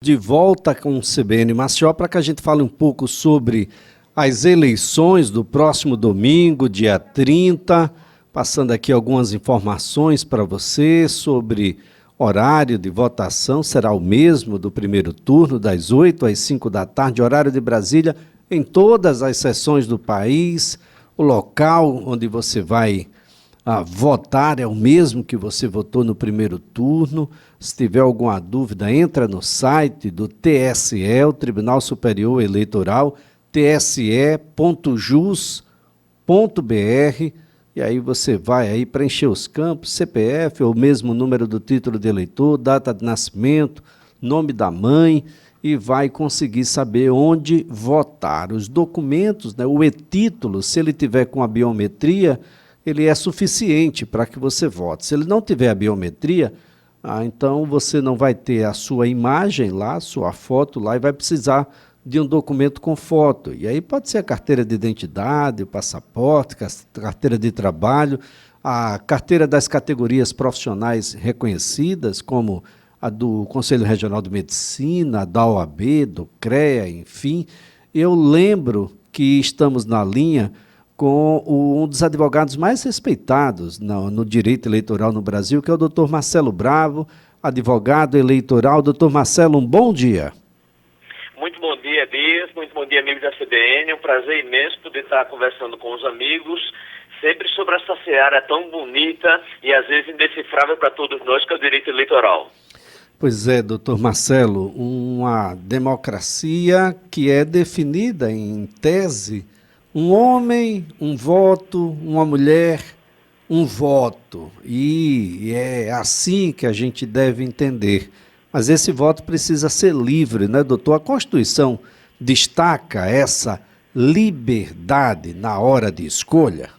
De volta com o CBN Maceió para que a gente fale um pouco sobre as eleições do próximo domingo, dia 30, passando aqui algumas informações para você sobre horário de votação, será o mesmo do primeiro turno, das 8 às 5 da tarde, horário de Brasília, em todas as seções do país, o local onde você vai votar é o mesmo que você votou no primeiro turno. Se tiver alguma dúvida, entra no site do TSE, o Tribunal Superior Eleitoral, tse.jus.br, e aí você vai aí preencher os campos, CPF, ou mesmo número do título de eleitor, data de nascimento, nome da mãe, e vai conseguir saber onde votar. Os documentos, né, o e-título, se ele tiver com a biometria, ele é suficiente para que você vote. Se ele não tiver a biometria, então você não vai ter a sua imagem lá, sua foto lá, e vai precisar de um documento com foto. E aí pode ser a carteira de identidade, o passaporte, carteira de trabalho, a carteira das categorias profissionais reconhecidas, como a do Conselho Regional de Medicina, da OAB, do CREA, enfim. Eu lembro que estamos na linha com um dos advogados mais respeitados no direito eleitoral no Brasil, que é o doutor Marcelo Bravo, advogado eleitoral. Doutor Marcelo, um bom dia. Muito bom dia, Dias. Muito bom dia, amigos da CBN. É um prazer imenso poder estar conversando com os amigos, sempre sobre essa seara tão bonita e às vezes indecifrável para todos nós, que é o direito eleitoral. Pois é, doutor Marcelo, uma democracia que é definida em tese: um homem, um voto, uma mulher, um voto. E é assim que a gente deve entender. Mas esse voto precisa ser livre, né, doutor? A Constituição destaca essa liberdade na hora de escolha?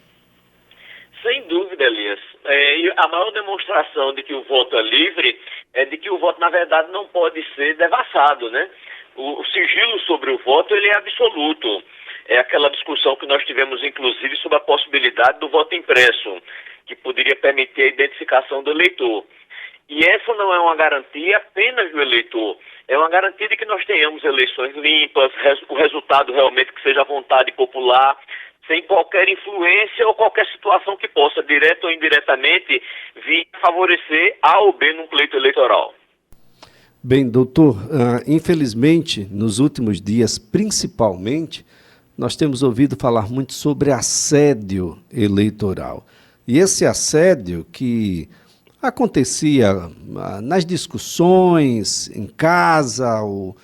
Sem dúvida, Elias. E a maior demonstração de que o voto é livre é de que o voto, na verdade, não pode ser devassado, né? O sigilo sobre o voto, ele é absoluto. É aquela discussão que nós tivemos, inclusive, sobre a possibilidade do voto impresso, que poderia permitir a identificação do eleitor. E essa não é uma garantia apenas do eleitor, é uma garantia de que nós tenhamos eleições limpas, o resultado realmente que seja a vontade popular, sem qualquer influência ou qualquer situação que possa, direta ou indiretamente, vir favorecer A ou B num pleito eleitoral. Bem, doutor, infelizmente, nos últimos dias, principalmente, nós temos ouvido falar muito sobre assédio eleitoral. E esse assédio que acontecia nas discussões, em casa, o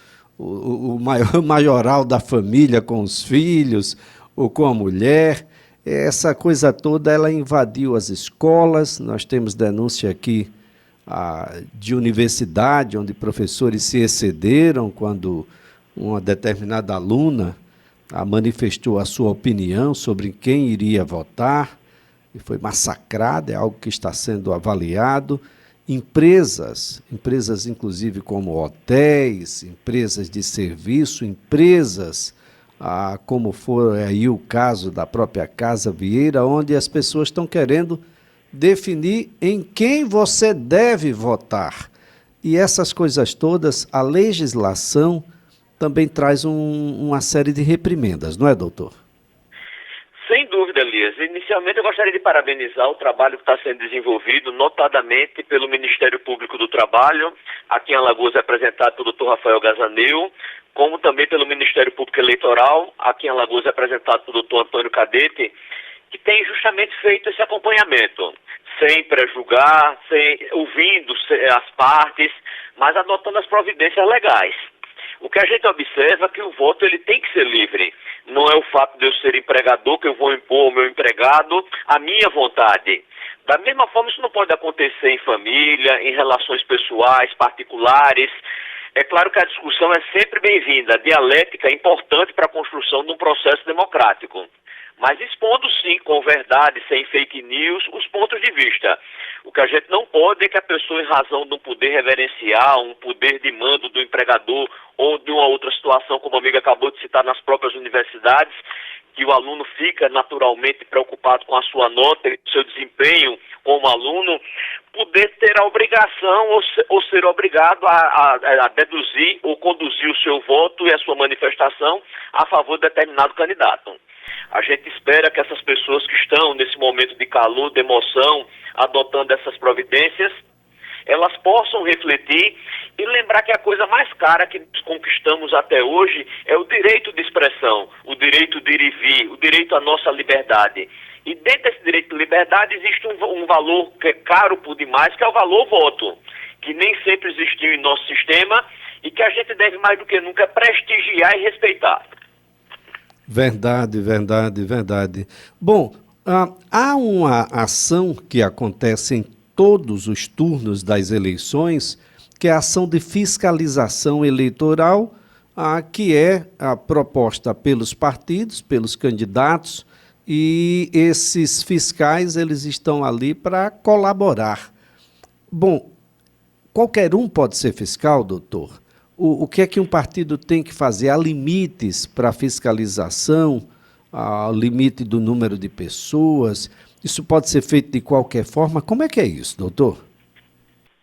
maioral da família com os filhos ou com a mulher, essa coisa toda ela invadiu as escolas. Nós temos denúncia aqui de universidade, onde professores se excederam quando uma determinada aluna manifestou a sua opinião sobre quem iria votar e foi massacrada, é algo que está sendo avaliado. Empresas inclusive como hotéis, empresas de serviço, empresas como foi aí o caso da própria Casa Vieira, onde as pessoas estão querendo definir em quem você deve votar. E essas coisas todas, a legislação também traz uma série de reprimendas, não é, doutor? Sem dúvida, Elias. Inicialmente, eu gostaria de parabenizar o trabalho que está sendo desenvolvido, notadamente pelo Ministério Público do Trabalho, aqui em Alagoas representado pelo Dr. Rafael Gazaneu, como também pelo Ministério Público Eleitoral, aqui em Alagoas representado pelo Dr. Antônio Cadete, que tem justamente feito esse acompanhamento, sem prejulgar, ouvindo as partes, mas adotando as providências legais. O que a gente observa é que o voto ele tem que ser livre. Não é o fato de eu ser empregador que eu vou impor ao meu empregado a minha vontade. Da mesma forma, isso não pode acontecer em família, em relações pessoais, particulares. É claro que a discussão é sempre bem-vinda. A dialética é importante para a construção de um processo democrático. Mas expondo sim, com verdade, sem fake news, os pontos de vista. O que a gente não pode é que a pessoa, em razão de um poder reverencial, um poder de mando do empregador ou de uma outra situação, como o amigo acabou de citar nas próprias universidades, que o aluno fica naturalmente preocupado com a sua nota e seu desempenho como aluno, poder ter a obrigação ou ser obrigado a deduzir ou conduzir o seu voto e a sua manifestação a favor de determinado candidato. A gente espera que essas pessoas que estão nesse momento de calor, de emoção, adotando essas providências, elas possam refletir e lembrar que a coisa mais cara que conquistamos até hoje é o direito de expressão, o direito de ir e vir, o direito à nossa liberdade. E dentro desse direito de liberdade existe um valor que é caro por demais, que é o valor voto, que nem sempre existiu em nosso sistema e que a gente deve mais do que nunca prestigiar e respeitar. Verdade, verdade, verdade. Bom, há uma ação que acontece em todos os turnos das eleições, que é a ação de fiscalização eleitoral, que é proposta pelos partidos, pelos candidatos, e esses fiscais eles estão ali para colaborar. Bom, qualquer um pode ser fiscal, doutor? O que é que um partido tem que fazer? Há limites para a fiscalização, há limite do número de pessoas? Isso pode ser feito de qualquer forma? Como é que é isso, doutor?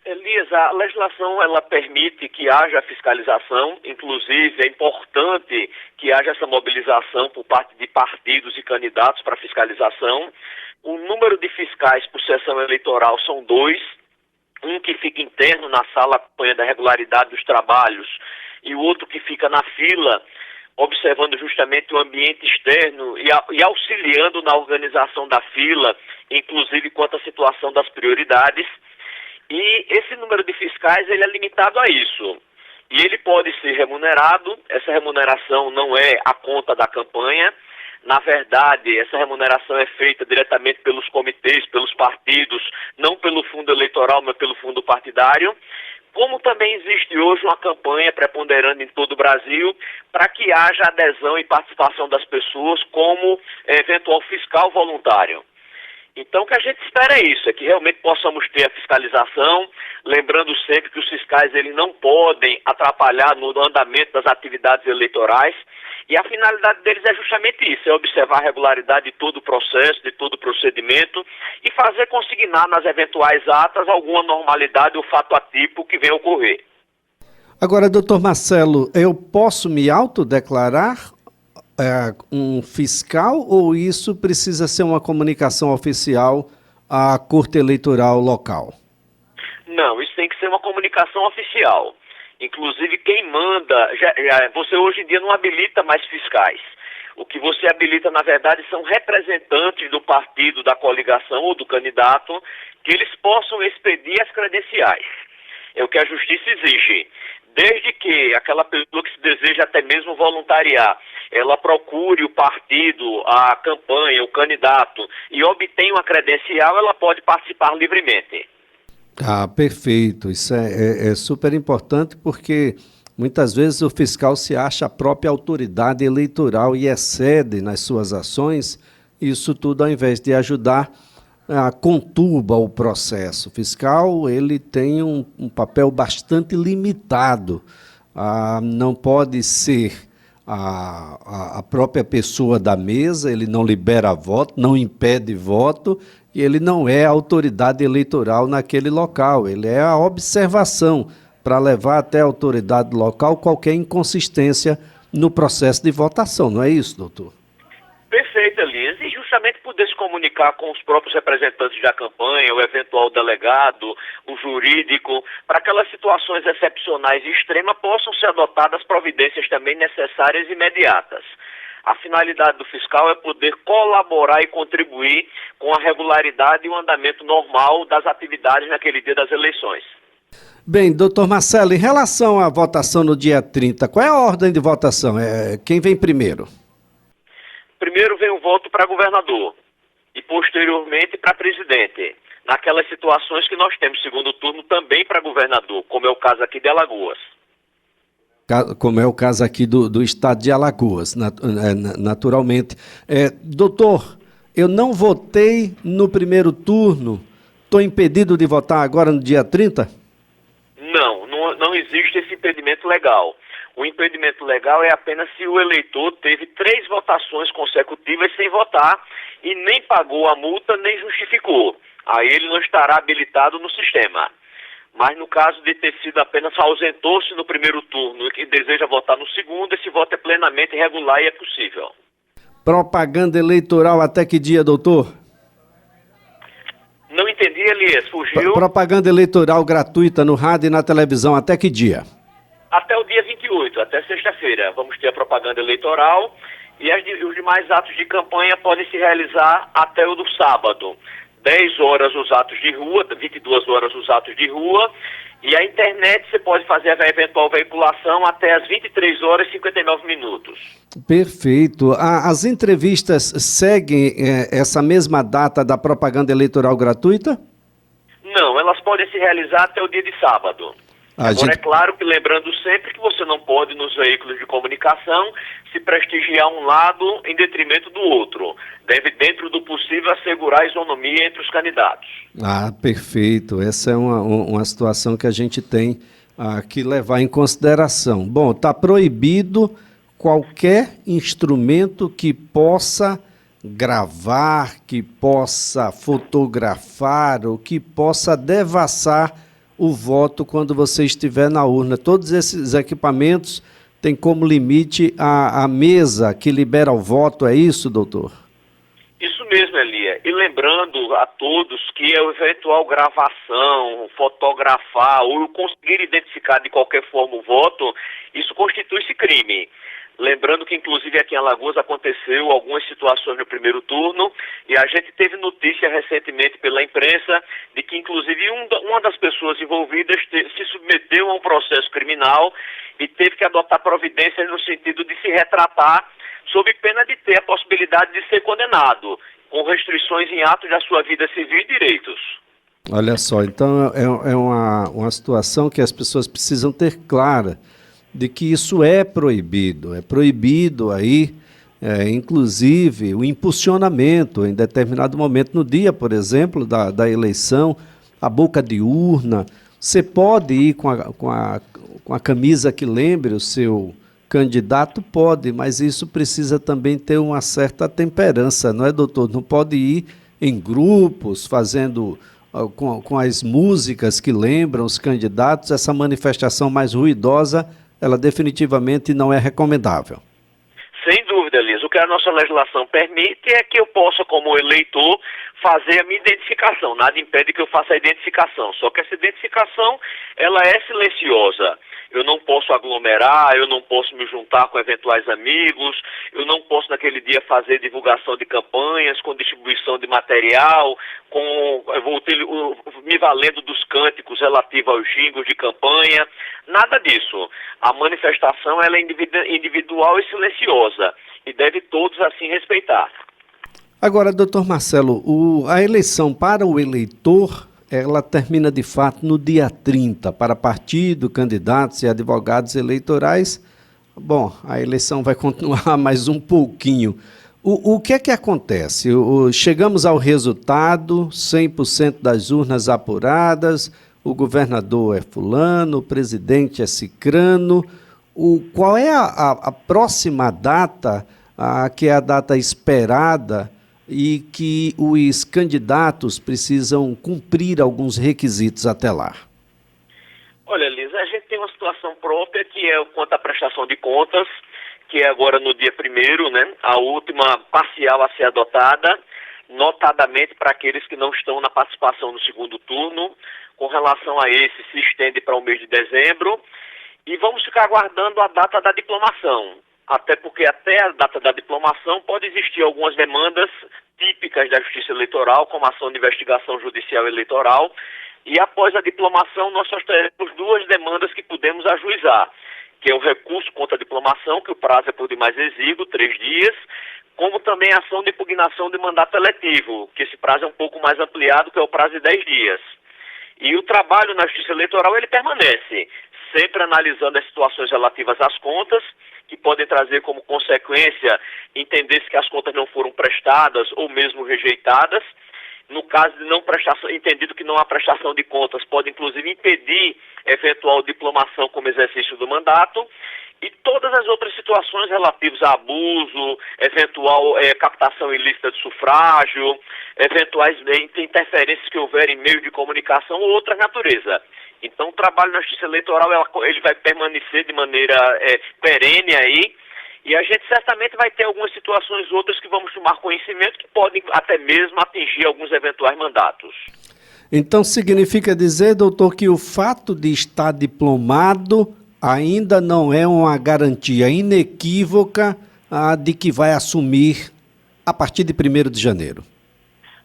Elias, a legislação ela permite que haja fiscalização, inclusive é importante que haja essa mobilização por parte de partidos e candidatos para fiscalização. O número de fiscais por sessão eleitoral são 2, um que fica interno na sala acompanhando a regularidade dos trabalhos e o outro que fica na fila observando justamente o ambiente externo e auxiliando na organização da fila, inclusive quanto à situação das prioridades. E esse número de fiscais ele é limitado a isso. E ele pode ser remunerado, essa remuneração não é a conta da campanha. Na verdade, essa remuneração é feita diretamente pelos comitês, pelos partidos, não pelo fundo eleitoral, mas pelo fundo partidário. Como também existe hoje uma campanha preponderando em todo o Brasil para que haja adesão e participação das pessoas como eventual fiscal voluntário. Então, o que a gente espera é isso, é que realmente possamos ter a fiscalização, lembrando sempre que os fiscais eles não podem atrapalhar no andamento das atividades eleitorais, e a finalidade deles é justamente isso, é observar a regularidade de todo o processo, de todo o procedimento, e fazer consignar nas eventuais atas alguma normalidade ou fato atípico que venha a ocorrer. Agora, doutor Marcelo, eu posso me autodeclarar um fiscal ou isso precisa ser uma comunicação oficial à Corte Eleitoral local? Não, isso tem que ser uma comunicação oficial. Inclusive, quem manda... você hoje em dia não habilita mais fiscais. O que você habilita, na verdade, são representantes do partido, da coligação ou do candidato, que eles possam expedir as credenciais. É o que a justiça exige. Desde que aquela pessoa que se deseja até mesmo voluntariar, ela procure o partido, a campanha, o candidato e obtenha uma credencial, ela pode participar livremente. Perfeito. Isso é super importante porque muitas vezes o fiscal se acha a própria autoridade eleitoral e excede nas suas ações. Isso tudo, ao invés de ajudar, conturba o processo. O fiscal ele tem um papel bastante limitado. Não pode ser a própria pessoa da mesa, ele não libera voto, não impede voto, e ele não é a autoridade eleitoral naquele local, ele é a observação para levar até a autoridade local qualquer inconsistência no processo de votação, não é isso, doutor? Perfeito, Elias, e justamente poder se comunicar com os próprios representantes da campanha, o eventual delegado, o jurídico, para aquelas situações excepcionais e extremas possam ser adotadas providências também necessárias e imediatas. A finalidade do fiscal é poder colaborar e contribuir com a regularidade e o andamento normal das atividades naquele dia das eleições. Bem, doutor Marcelo, em relação à votação no dia 30, qual é a ordem de votação? Quem vem primeiro? Primeiro vem o voto para governador e posteriormente para presidente. Naquelas situações que nós temos segundo turno também para governador, como é o caso aqui de Alagoas. Como é o caso aqui do estado de Alagoas, naturalmente. Doutor, eu não votei no primeiro turno, estou impedido de votar agora no dia 30? Não existe esse impedimento legal. O impedimento legal é apenas se o eleitor teve 3 votações consecutivas sem votar e nem pagou a multa nem justificou. Aí ele não estará habilitado no sistema. Mas no caso de ter sido apenas ausentou-se no primeiro turno e deseja votar no segundo, esse voto é plenamente regular e é possível. Propaganda eleitoral até que dia, doutor? Não entendi, Elias, fugiu. Propaganda eleitoral gratuita no rádio e na televisão até que dia? Até o dia 28, até sexta-feira, vamos ter a propaganda eleitoral e os demais atos de campanha podem se realizar até o do sábado. 10 horas os atos de rua, 22 horas os atos de rua, e a internet você pode fazer a eventual veiculação até as 23 horas e 59 minutos. Perfeito. As entrevistas seguem essa mesma data da propaganda eleitoral gratuita? Não, elas podem se realizar até o dia de sábado. Agora, é claro que lembrando sempre que você não pode, nos veículos de comunicação, se prestigiar um lado em detrimento do outro. Deve, dentro do possível, assegurar a isonomia entre os candidatos. Perfeito. Essa é uma situação que a gente tem que levar em consideração. Bom, está proibido qualquer instrumento que possa gravar, que possa fotografar ou que possa devassar o voto quando você estiver na urna. Todos esses equipamentos têm como limite a mesa que libera o voto, é isso, doutor? Isso mesmo, Elia. E lembrando a todos que a eventual gravação, fotografar ou conseguir identificar de qualquer forma o voto, isso constitui-se crime. Lembrando que, inclusive, aqui em Alagoas aconteceu algumas situações no primeiro turno e a gente teve notícia recentemente pela imprensa de que, inclusive, uma das pessoas envolvidas se submeteu a um processo criminal e teve que adotar providências no sentido de se retratar sob pena de ter a possibilidade de ser condenado, com restrições em atos da sua vida civil e direitos. Olha só, então é uma situação que as pessoas precisam ter clara, de que isso é proibido aí, inclusive, o impulsionamento em determinado momento no dia, por exemplo, da eleição, a boca de urna. Você pode ir com a camisa que lembre o seu candidato? Pode, mas isso precisa também ter uma certa temperança, não é, doutor? Não pode ir em grupos, fazendo com as músicas que lembram os candidatos, essa manifestação mais ruidosa, ela definitivamente não é recomendável. Sem dúvida, Liz. O que a nossa legislação permite é que eu possa, como eleitor, fazer a minha identificação. Nada impede que eu faça a identificação. Só que essa identificação, ela é silenciosa. Eu não posso aglomerar, eu não posso me juntar com eventuais amigos, eu não posso naquele dia fazer divulgação de campanhas, com distribuição de material, me valendo dos cânticos relativos aos jingles de campanha, nada disso. A manifestação ela é individual e silenciosa e deve todos assim respeitar. Agora, doutor Marcelo, a eleição para o eleitor, ela termina de fato no dia 30, para partido, candidatos e advogados eleitorais. Bom, a eleição vai continuar mais um pouquinho. O que é que acontece? Chegamos ao resultado, 100% das urnas apuradas, o governador é fulano, o presidente é cicrano. Qual é a próxima data, que é a data esperada, e que os candidatos precisam cumprir alguns requisitos até lá? Olha, Liz, a gente tem uma situação própria que é quanto à prestação de contas, que é agora no dia 1º, né, a última parcial a ser adotada, notadamente para aqueles que não estão na participação no segundo turno. Com relação a esse, se estende para o mês de dezembro e vamos ficar aguardando a data da diplomação. Até porque até a data da diplomação pode existir algumas demandas típicas da Justiça Eleitoral, como ação de investigação judicial eleitoral, e após a diplomação nós só teremos 2 demandas que podemos ajuizar, que é o recurso contra a diplomação, que o prazo é por demais exíguo, 3 dias, como também a ação de impugnação de mandato eletivo, que esse prazo é um pouco mais ampliado, que é o prazo de 10 dias. E o trabalho na Justiça Eleitoral ele permanece, sempre analisando as situações relativas às contas, que podem trazer como consequência entender-se que as contas não foram prestadas ou mesmo rejeitadas. No caso de não prestação, entendido que não há prestação de contas, pode inclusive impedir eventual diplomação como exercício do mandato. e todas as outras situações relativas a abuso, eventual captação ilícita de sufrágio, eventuais interferências que houver em meios de comunicação ou outra natureza. Então, o trabalho na Justiça Eleitoral ele vai permanecer de maneira perene aí, e a gente certamente vai ter algumas situações outras que vamos tomar conhecimento que podem até mesmo atingir alguns eventuais mandatos. Então, significa dizer, doutor, que o fato de estar diplomado ainda não é uma garantia inequívoca de que vai assumir a partir de 1º de janeiro?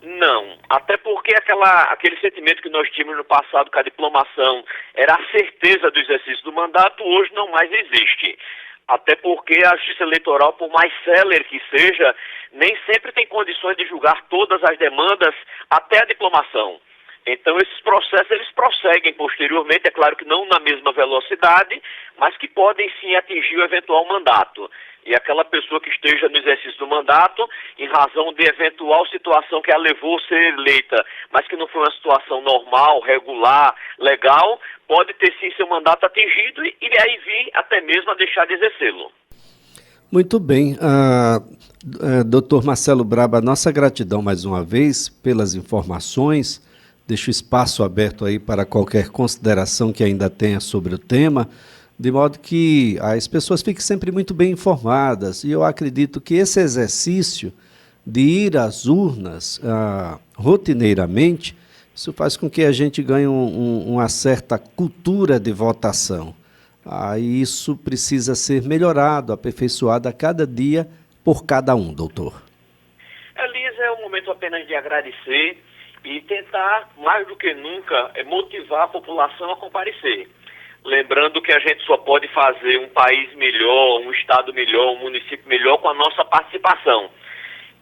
Não, até porque aquele sentimento que nós tínhamos no passado com a diplomação era a certeza do exercício do mandato, hoje não mais existe. Até porque a Justiça Eleitoral, por mais célere que seja, nem sempre tem condições de julgar todas as demandas até a diplomação. Então, esses processos, eles prosseguem posteriormente, é claro que não na mesma velocidade, mas que podem sim atingir o eventual mandato. E aquela pessoa que esteja no exercício do mandato, em razão de eventual situação que a levou a ser eleita, mas que não foi uma situação normal, regular, legal, pode ter sim seu mandato atingido e aí vir até mesmo a deixar de exercê-lo. Muito bem. Doutor Marcelo Braba, nossa gratidão mais uma vez pelas informações. Deixo espaço aberto aí para qualquer consideração que ainda tenha sobre o tema, de modo que as pessoas fiquem sempre muito bem informadas. E eu acredito que esse exercício de ir às urnas rotineiramente, isso faz com que a gente ganhe uma certa cultura de votação. E isso precisa ser melhorado, aperfeiçoado a cada dia por cada um, doutor. Elisa, é um momento apenas de agradecer e tentar, mais do que nunca, motivar a população a comparecer. Lembrando que a gente só pode fazer um país melhor, um estado melhor, um município melhor com a nossa participação.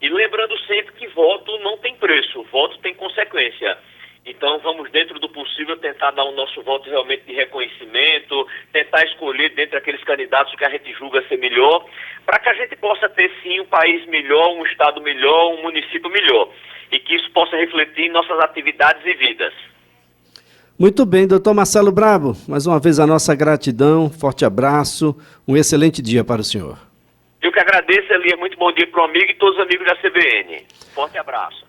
E lembrando sempre que voto não tem preço, voto tem consequência. Então vamos, dentro do possível, tentar dar o nosso voto realmente de reconhecimento, tentar escolher dentre aqueles candidatos que a gente julga ser melhor, para que a gente possa ter sim um país melhor, um estado melhor, um município melhor. E que isso possa refletir em nossas atividades e vidas. Muito bem, doutor Marcelo Brabo, mais uma vez a nossa gratidão, forte abraço, um excelente dia para o senhor. Eu que agradeço, Elias, muito bom dia para o amigo e todos os amigos da CBN. Forte abraço.